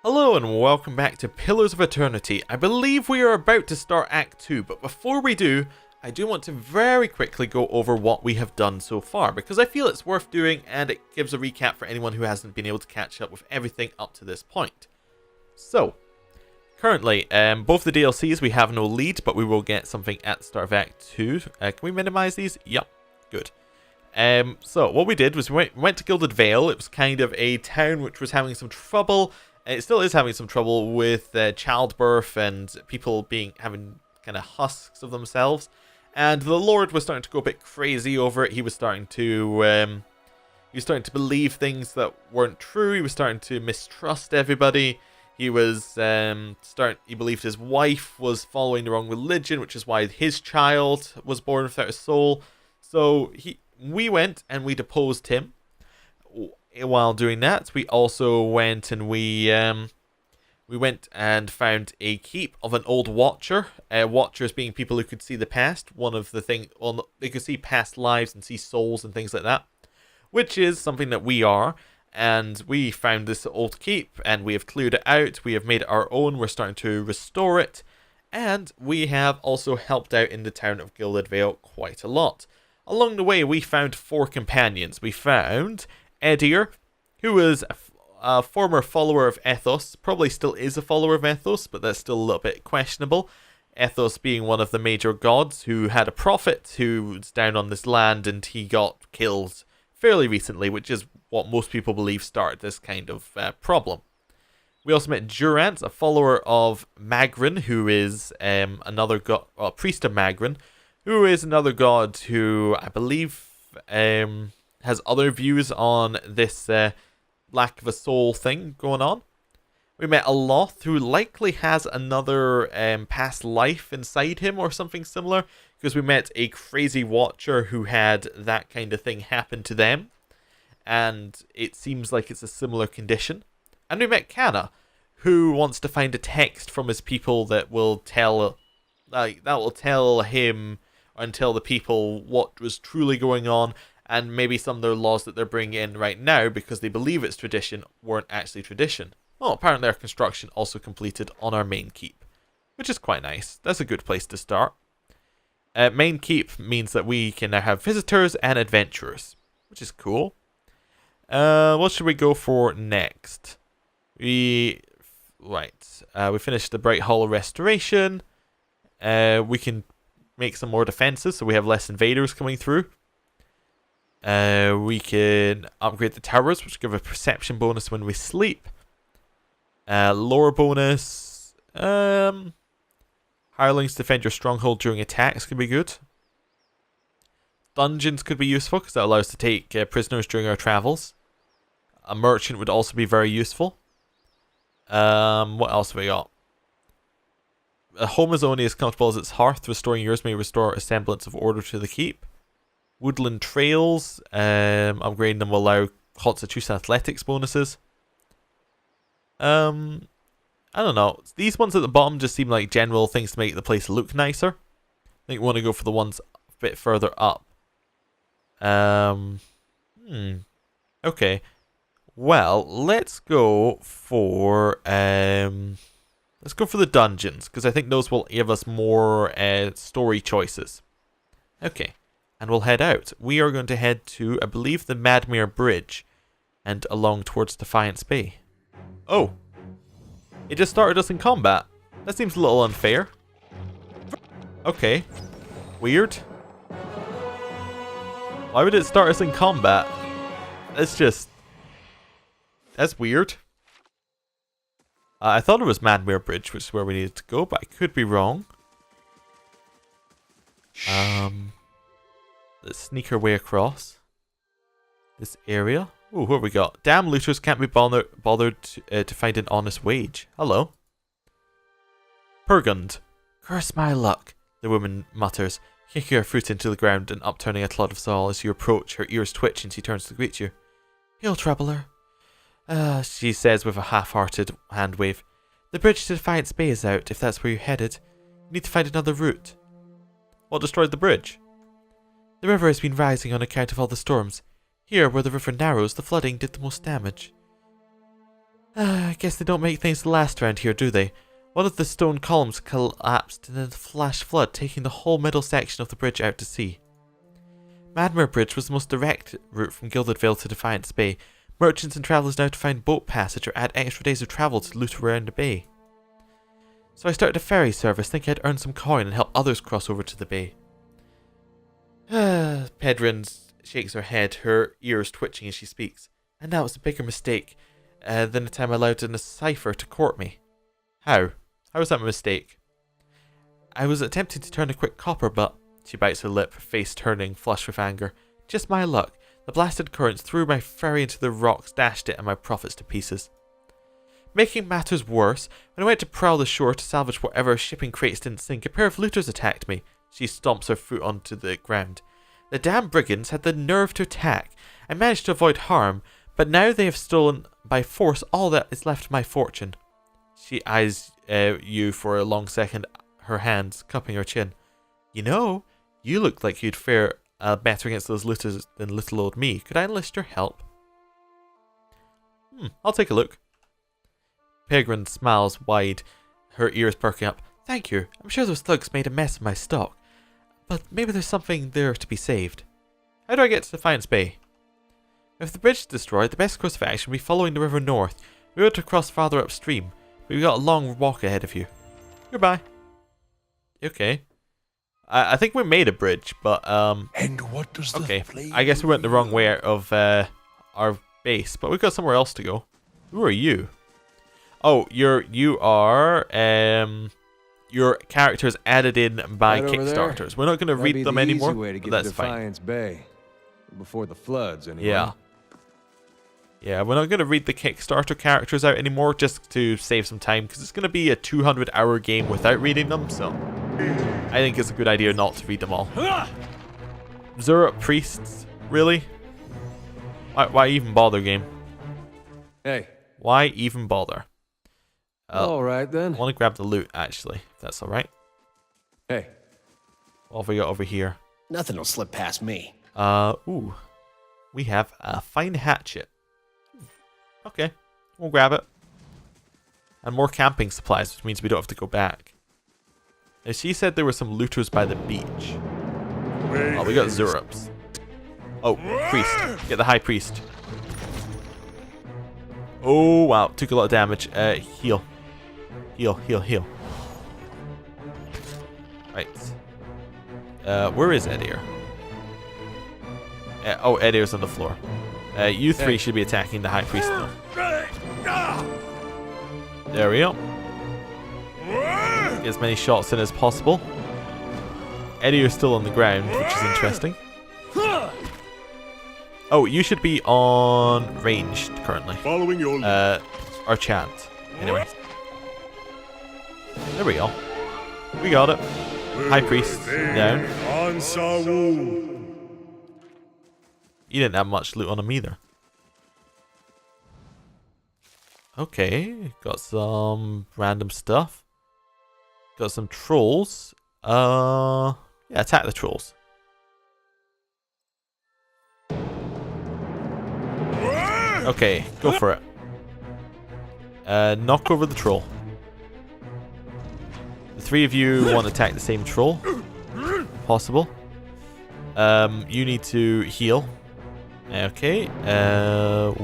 Hello and welcome back to Pillars of Eternity. I believe we are about to start Act 2, but before we do, I do want to very quickly go over what we have done so far, because I feel it's worth doing and it gives a recap for anyone who hasn't been able to catch up with everything up to this point. So, currently, both the DLCs we have no lead, but we will get something at the start of Act 2. Can we minimize these? Yep, good. So what we did was we went to Gilded Vale. It was kind of a town which was having some trouble. It still is having some trouble with childbirth and people having kind of husks of themselves. And the Lord was starting to go a bit crazy over it. He was starting to believe things that weren't true. He was starting to mistrust everybody. He was he believed his wife was following the wrong religion, which is why his child was born without a soul. So we went and we deposed him. While doing that, we also went and we went and found a keep of an old watcher. Watchers being people who could see the past. They could see past lives and see souls and things like that, which is something that we are. And we found this old keep and we have cleared it out. We have made it our own. We're starting to restore it, and we have also helped out in the town of Gilded Vale quite a lot. Along the way, we found 4 companions. We found Edir, who was a former follower of Ethos, probably still is a follower of Ethos, but that's still a little bit questionable. Ethos being one of the major gods who had a prophet who was down on this land and he got killed fairly recently, which is what most people believe started this kind of problem. We also met Durant, a follower of Magrin, who is another god, priest of Magrin, who is another god who I believe has other views on this lack of a soul thing going on. We met Aloth, who likely has another past life inside him or something similar, because we met a crazy watcher who had that kind of thing happen to them, and it seems like it's a similar condition. And we met Kana, who wants to find a text from his people that will tell him and tell the people what was truly going on, and maybe some of their laws that they're bringing in right now because they believe it's tradition weren't actually tradition. Well, apparently our construction also completed on our main keep, which is quite nice. That's a good place to start. Main keep means that we can now have visitors and adventurers, which is cool. What should we go for next? We finished the Bright Hollow restoration. We can make some more defenses so we have less invaders coming through. We can upgrade the towers, which give a perception bonus when we sleep. Lore bonus. Hirelings defend your stronghold during attacks could be good. Dungeons could be useful because that allows us to take prisoners during our travels. A merchant would also be very useful. What else have we got? A home is only as comfortable as its hearth. Restoring yours may restore a semblance of order to the keep. Woodland trails, upgrading them will allow Constitution Athletics bonuses. I don't know. These ones at the bottom just seem like general things to make the place look nicer. I think we want to go for the ones a bit further up. Okay. Well, let's go for the dungeons, because I think those will give us more story choices. Okay. And we'll head out. We are going to head to, I believe, the Madmere Bridge and along towards Defiance Bay. Oh! It just started us in combat. That seems a little unfair. Okay. Weird. Why would it start us in combat? That's weird. I thought it was Madmere Bridge, which is where we needed to go, but I could be wrong. Let's sneak our way across this area. Oh, what have we got? Damn looters can't be bothered to find an honest wage. Hello. Peregund. Curse my luck, the woman mutters, kicking her foot into the ground and upturning a clod of soil as you approach. Her ears twitch and she turns to greet you. Hail, troubler. She says with a half-hearted hand wave. The bridge to Defiance Bay is out, if that's where you're headed. You need to find another route. What destroyed the bridge? The river has been rising on account of all the storms. Here, where the river narrows, the flooding did the most damage. I guess they don't make things last around here, do they? One of the stone columns collapsed in a flash flood, taking the whole middle section of the bridge out to sea. Madmere Bridge was the most direct route from Gilded Vale to Defiance Bay. Merchants and travellers now to find boat passage or add extra days of travel to loot around the bay. So I started a ferry service, thinking I'd earn some coin and help others cross over to the bay. Peregund shakes her head, her ears twitching as she speaks. And that was a bigger mistake than the time I allowed a cipher to court me. How? How was that a mistake? I was attempting to turn a quick copper, but... She bites her lip, her face turning, flushed with anger. Just my luck. The blasted currents threw my ferry into the rocks, dashed it and my profits to pieces. Making matters worse, when I went to prowl the shore to salvage whatever shipping crates didn't sink, a pair of looters attacked me. She stomps her foot onto the ground. The damn brigands had the nerve to attack. I managed to avoid harm, but now they have stolen by force all that is left of my fortune. She eyes you for a long second, her hands cupping her chin. You know, you look like you'd fare better against those looters than little old me. Could I enlist your help? I'll take a look. Peregund smiles wide, her ears perking up. Thank you. I'm sure those thugs made a mess of my stock. But maybe there's something there to be saved. How do I get to Defiance Bay? If the bridge is destroyed, the best course of action will be following the river north. We ought to cross farther upstream, but we've got a long walk ahead of you. Goodbye. Okay. I think we made a bridge, but And what does the okay. I guess we went the wrong way out of our base, but we've got somewhere else to go. Who are you? Oh, you are your characters added in by Right over Kickstarters. there. We're not going to That'd be read them the easy anymore. way to But get that's to fine. Defiance Bay. Before the floods, anyway. Yeah. Yeah, we're not going to read the Kickstarter characters out anymore just to save some time, because it's going to be a 200-hour game without reading them, so I think it's a good idea not to read them all. Zura priests? Really? Why even bother, game? Hey. Why even bother? All right, then. I want to grab the loot, actually, if that's alright. Hey. What have we got over here? Nothing will slip past me. Ooh. We have a fine hatchet. Okay, we'll grab it. And more camping supplies, which means we don't have to go back. Now, she said there were some looters by the beach. Oh, we got Zurups. Oh, priest. Get the high priest. Oh, wow. Took a lot of damage. Heal. Heal, heal, heal. Right. Where is Edir? Oh, Edir's on the floor. You three should be attacking the high priest though. There we go. Get as many shots in as possible. Edir's still on the ground, which is interesting. Oh, you should be on ranged currently. Following your Our chant. Anyway. There we go. We got it. High priest down. You didn't have much loot on him either. Okay, got some random stuff. Got some trolls. Yeah, attack the trolls. Okay, go for it. Knock over the troll. The three of you want to attack the same troll. Possible. You need to heal. Okay,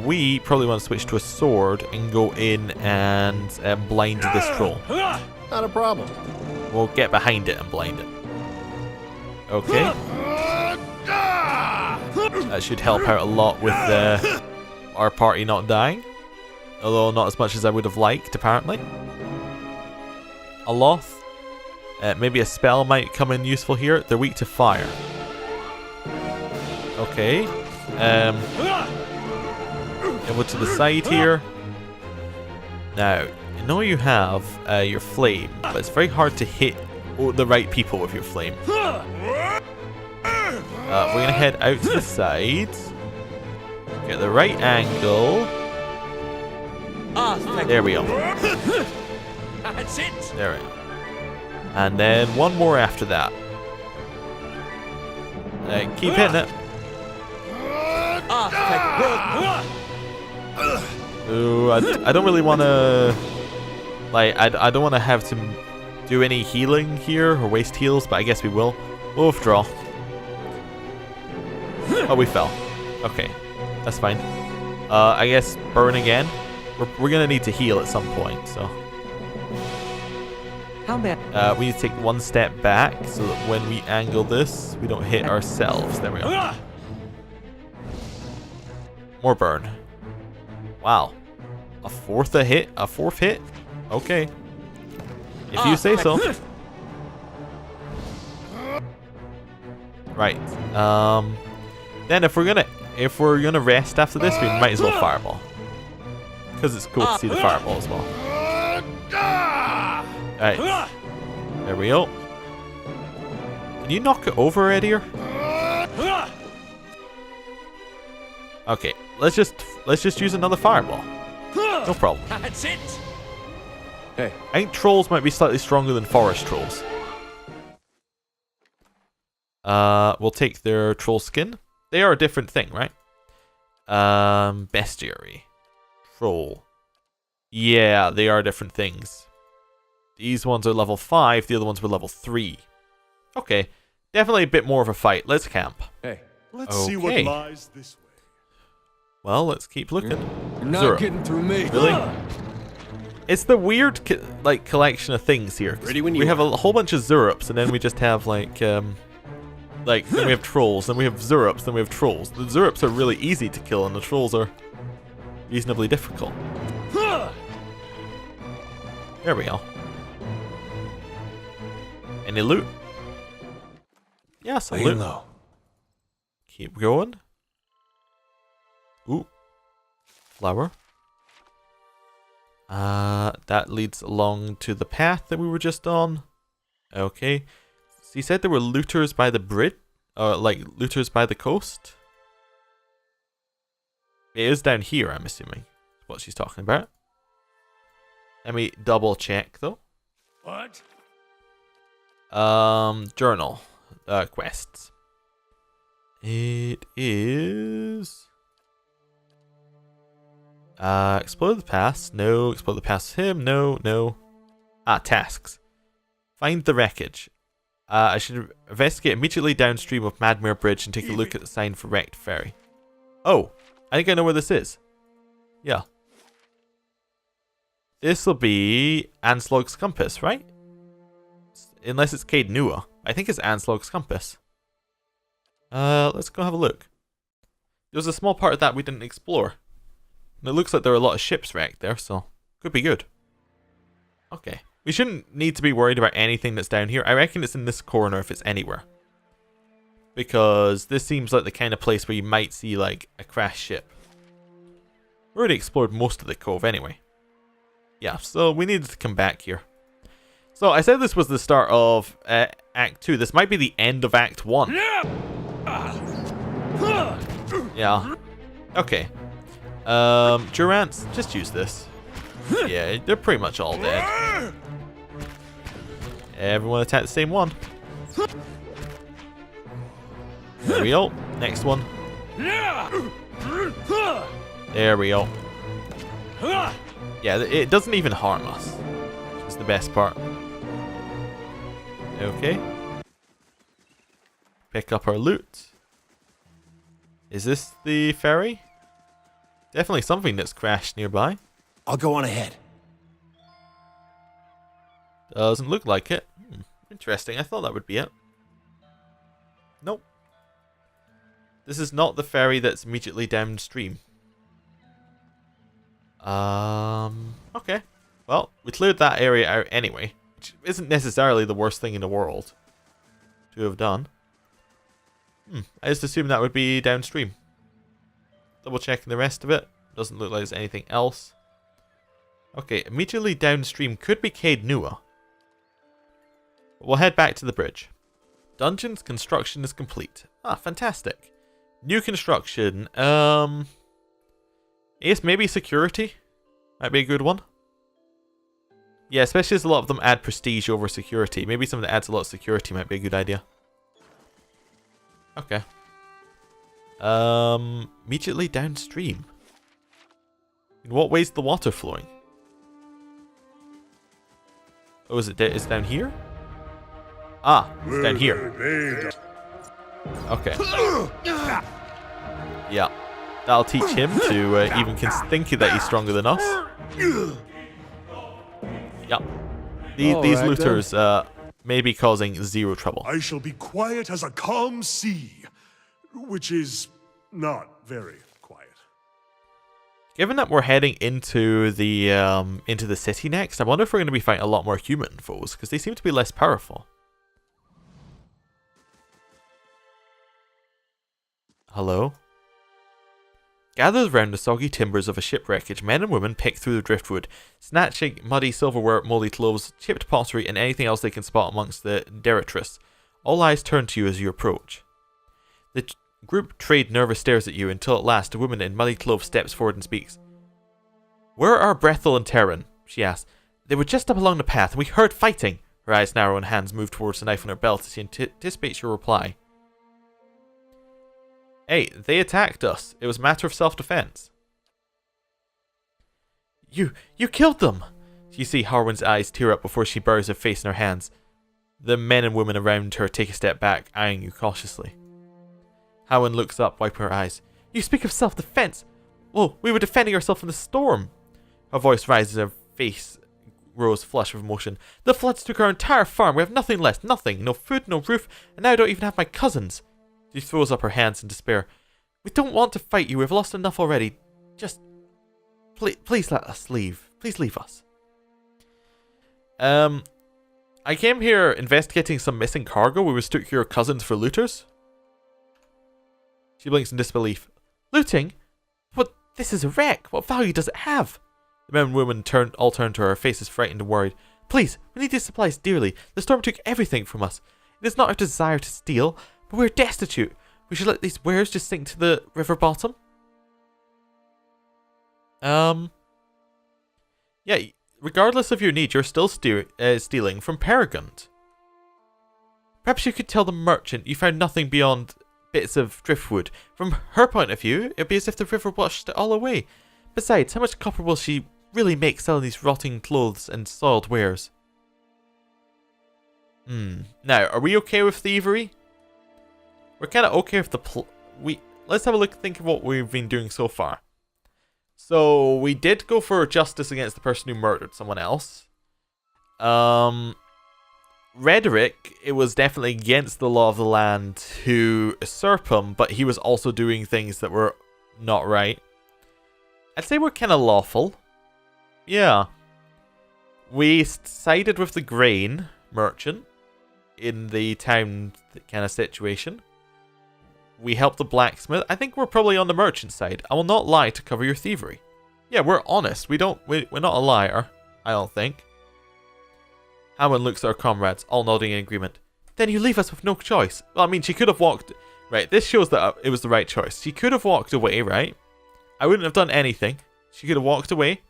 we probably want to switch to a sword and go in and blind this troll. Not a problem. We'll get behind it and blind it. Okay. That should help out a lot with our party not dying. Although not as much as I would have liked, apparently. A loth. Maybe a spell might come in useful here. They're weak to fire. Okay. Over to the side here. Now, I know you have your flame, but it's very hard to hit the right people with your flame. We're going to head out to the side. Get the right angle. There we go. That's it. There we go. And then one more after that. Keep hitting it. So I don't really want to, like, I don't want to have to do any healing here or waste heals, but I guess we will. We'll withdraw. Oh, we fell. Okay, that's fine. I guess burn again. We're gonna need to heal at some point, so. How bad? We need to take one step back so that when we angle this, we don't hit ourselves. There we go. More burn. Wow. A fourth hit? Okay. If you say so. Right. Then if we're gonna rest after this, we might as well fireball. Because it's cool to see the fireball as well. Alright. There we go. Can you knock it over, Edier? Okay, let's just use another fireball. No problem. That's it. Hey. I think trolls might be slightly stronger than forest trolls. We'll take their troll skin. They are a different thing, right? Bestiary. Troll. Yeah, they are different things. These ones are level 5, the other ones were level 3. Okay, definitely a bit more of a fight. Let's camp. Hey. Let's see what lies this way. Well, let's keep looking. You're not Zero. getting through me. Really? It's the weird collection of things here. Ready when you we have are. a whole bunch of Zurups, and then we just have then we have trolls, then we have Zurups, then we have trolls. The Zurups are really easy to kill, and the trolls are reasonably difficult. There we go. Any loot? Yeah, some Laying loot. low. Keep going. Ooh. Flower. That leads along to the path that we were just on. Okay. So you said there were looters by the bridge? Like looters by the coast? It is down here, I'm assuming. What she's talking about. Let me double check though. What? Journal. Quests. It is... explore the past. No. Explore the past with him. No. No. Tasks. Find the wreckage. I should investigate immediately downstream of Madmere Bridge and take a look at the sign for wrecked ferry. Oh, I think I know where this is. Yeah. This will be Anslog's Compass, right? Unless it's Cade Nua. I think it's Anslog's Compass. Let's go have a look. There was a small part of that we didn't explore. And it looks like there are a lot of ships wrecked there, so could be good. Okay. We shouldn't need to be worried about anything that's down here. I reckon it's in this corner if it's anywhere. Because this seems like the kind of place where you might see like a crashed ship. We already explored most of the cove anyway. Yeah, so we needed to come back here. So I said this was the start of Act 2. This might be the end of Act 1. Yeah. Okay. Durants, just use this. Yeah, they're pretty much all dead. Everyone attack the same one. There we go. Next one. There we go. Yeah, it doesn't even harm us. Which is the best part. Okay. Pick up our loot. Is this the ferry? Definitely something that's crashed nearby. I'll go on ahead. Doesn't look like it. Interesting. I thought that would be it. Nope. This is not the ferry that's immediately downstream. Okay. Well, we cleared that area out anyway, which isn't necessarily the worst thing in the world to have done. I just assumed that would be downstream. Double checking the rest of it. Doesn't look like there's anything else. Okay, immediately downstream could be Cade Nua. We'll head back to the bridge. Dungeon's construction is complete. Ah, fantastic. New construction. I guess maybe security might be a good one. Yeah, especially as a lot of them add prestige over security. Maybe something that adds a lot of security might be a good idea. Okay. Immediately downstream. In what way is the water flowing? Oh, is it it's down here? Ah, it's down here. Okay. Yeah. That'll teach him to even think that he's stronger than us. Yeah. These looters may be causing zero trouble. I shall be quiet as a calm sea, which is not very quiet. Given that we're heading into the city next, I wonder if we're going to be fighting a lot more human foes, because they seem to be less powerful. Hello? Gathered around the soggy timbers of a ship wreckage, men and women pick through the driftwood, snatching muddy silverware, mouldy clothes, chipped pottery, and anything else they can spot amongst the disastrous. All eyes turn to you as you approach. The group trade nervous stares at you until at last a woman in muddy clothes steps forward and speaks. "Where are Brethel and Terran?" she asks. "They were just up along the path, and we heard fighting." Her eyes narrow and hands move towards the knife on her belt as she anticipates your reply. "Hey, they attacked us. It was a matter of self-defense." You killed them!" You see Harwin's eyes tear up before she buries her face in her hands. The men and women around her take a step back, eyeing you cautiously. Harwin looks up, wiping her eyes. "You speak of self-defense? Well, we were defending ourselves from the storm." Her voice rises, her face grows flush with emotion. "The floods took our entire farm. We have nothing left. Nothing. No food, no roof, and now I don't even have my cousins." She throws up her hands in despair. "We don't want to fight you. We've lost enough already. Just... Please let us leave. Please leave us." I came here investigating some missing cargo. We mistook your cousins for looters." She blinks in disbelief. "Looting? But this is a wreck. What value does it have?" The men and women all turn to her, faces frightened and worried. "Please, we need these supplies dearly. The storm took everything from us. It is not our desire to steal, but we're destitute. We should let these wares just sink to the river bottom." Yeah, regardless of your need, you're still stealing from Peregund. Perhaps you could tell the merchant you found nothing beyond bits of driftwood. From her point of view, it'd be as if the river washed it all away. Besides, how much copper will she really make selling these rotting clothes and soiled wares? Now, are we okay with thievery? We're kind of okay with let's have a look, think of what we've been doing so far. So, we did go for justice against the person who murdered someone else. Rhetoric, it was definitely against the law of the land to usurp him, but he was also doing things that were not right. I'd say we're kind of lawful. Yeah. We sided with the grain merchant in the town kind of situation. We helped the blacksmith. I think we're probably on the merchant side. I will not lie to cover your thievery. Yeah, we're honest. We're not a liar, I don't think. Harwin looks at our comrades, all nodding in agreement. "Then you leave us with no choice." Well, I mean, she could have walked... Right, this shows that it was the right choice. She could have walked away, right? I wouldn't have done anything. She could have walked away.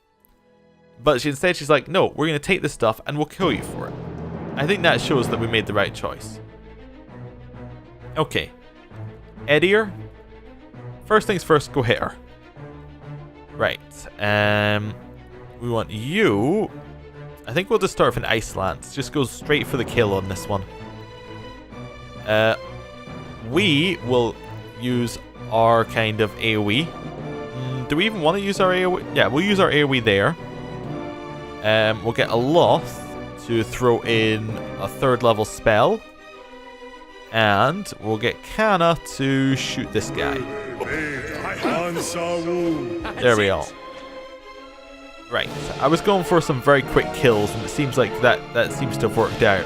But instead she's like, "No, we're going to take this stuff and we'll kill you for it." I think that shows that we made the right choice. Okay. Edier. First things first, go hit her. Right. We want you... I think we'll just start with an ice lance. Just go straight for the kill on this one. We will use our kind of AoE. Do we even want to use our AoE? Yeah, we'll use our AoE there. We'll get a Loth to throw in a 3rd level spell. And we'll get Kana to shoot this guy. There we go. Right, I was going for some very quick kills, and it seems like that seems to have worked out.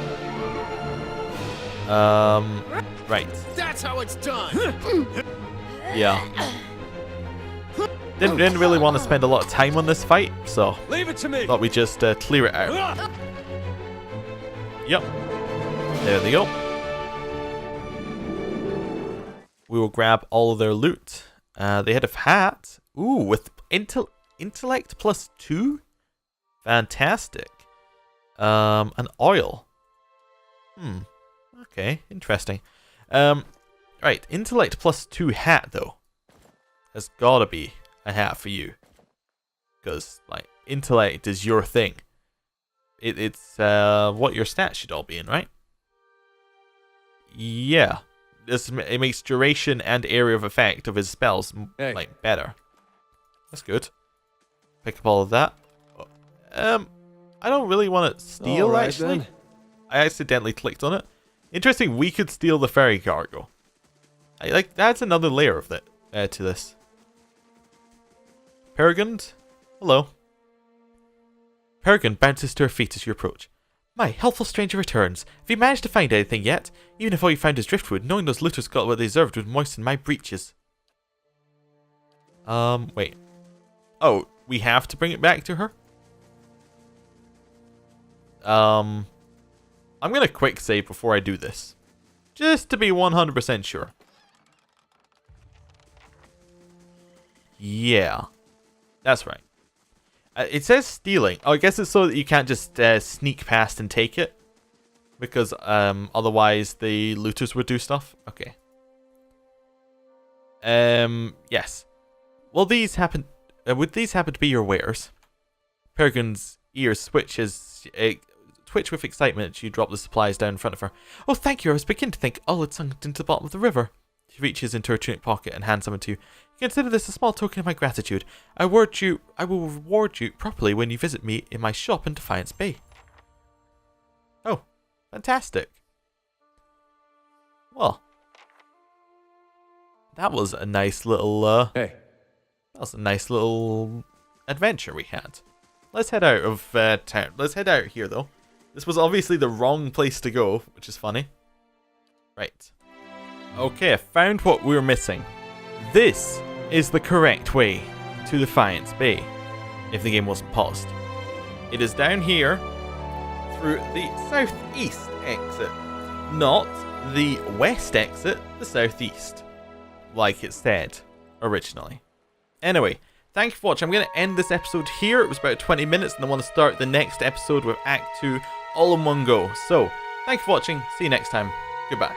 Right. That's how it's done. Yeah. Didn't really want to spend a lot of time on this fight, so Leave it to me. thought we'd just clear it out. Yep. There they go. We will grab all of their loot. They had a hat. Ooh, with intellect plus 2? Fantastic. An oil. Okay, interesting. Right, intellect plus 2 hat, though. There's gotta be a hat for you. because like intellect is your thing. It's what your stats should all be in, right? Yeah. It makes duration and area of effect of his spells like better. That's good. Pick up all of that. I don't really want to steal actually. Then. I accidentally clicked on it. Interesting. We could steal the ferry cargo. That's another layer of it to this. Peregund, hello. Peregund bounces to her feet as you approach. My helpful stranger returns. Have you managed to find anything yet? Even if all you found is driftwood, knowing those looters got what they deserved would moisten my breeches. Wait. Oh, we have to bring it back to her? I'm gonna quick save before I do this. Just to be 100% sure. Yeah. That's right. It says stealing. Oh, I guess it's so that you can't just sneak past and take it. Because otherwise the looters would do stuff. Okay. Yes. Well, these happen... would these happen to be your wares? Peregund's ears twitch with excitement as you drop the supplies down in front of her. Oh, thank you. I was beginning to think all had sunk into the bottom of the river. She reaches into her tunic pocket and hands something to you. Consider this a small token of my gratitude. I will reward you properly when you visit me in my shop in Defiance Bay. Oh, fantastic. Well, that was a nice little that was a nice little adventure we had. Let's head out of town. Let's head out here though. This was obviously the wrong place to go, which is funny. Right. Okay, I found what we were missing. This is the correct way to Defiance Bay, if the game wasn't paused. It is down here, through the southeast exit. Not the west exit, the southeast. Like it said, originally. Anyway, thank you for watching. I'm going to end this episode here. It was about 20 minutes, and I want to start the next episode with Act 2 all in one go. So, thank you for watching. See you next time. Goodbye.